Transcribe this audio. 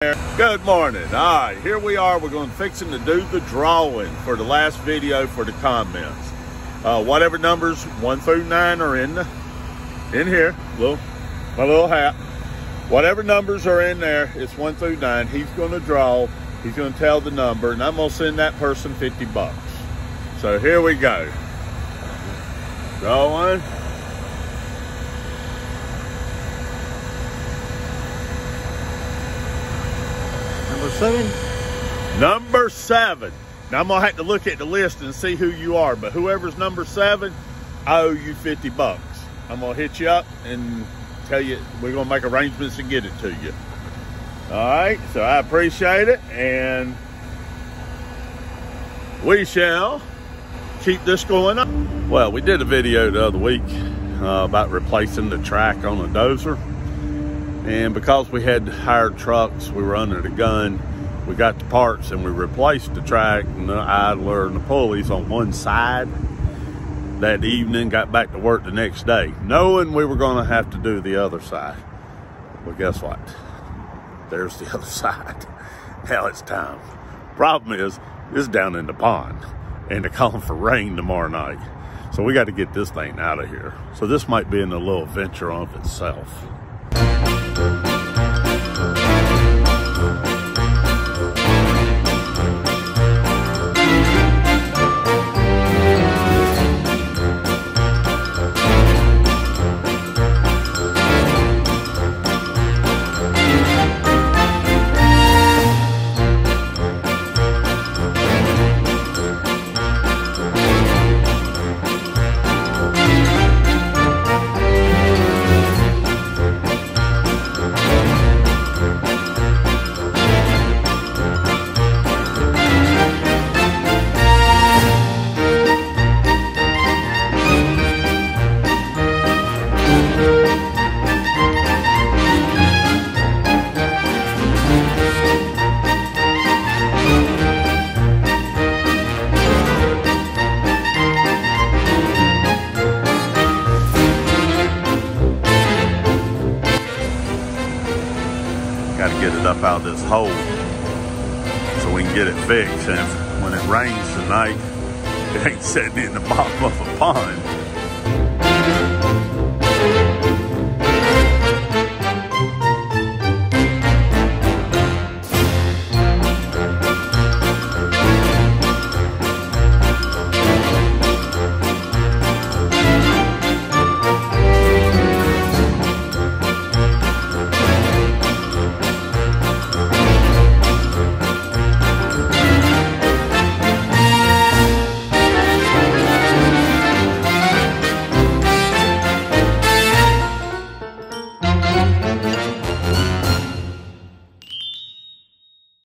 Good morning. All right, here we are. We're going to fixing to do the drawing for the last video for the comments. Whatever numbers 1 through 9 are in here. My little hat. Whatever numbers are in there, it's 1 through 9. He's going to draw. He's going to tell the number, and I'm going to send that person $50. So here we go. Drawing. Number 7. Now I'm gonna have to look at the list and see who you are, but whoever's number 7, I owe you $50. I'm gonna hit you up and tell you we're gonna make arrangements to get it to you. All right, so I appreciate it, and we shall keep this going on. Well, we did a video the other week about replacing the track on a Dozer. And because we had hired trucks, we were under the gun, we got the parts and we replaced the track and the idler and the pulleys on one side that evening, got back to work the next day, knowing we were gonna have to do the other side. Well, guess what? There's the other side. Now it's time. Problem is, it's down in the pond and they're calling for rain tomorrow night. So we got to get this thing out of here. So this might be in a little venture of itself. Got to get it up out of this hole so we can get it fixed. And when it rains tonight, it ain't sitting in the bottom of a pond.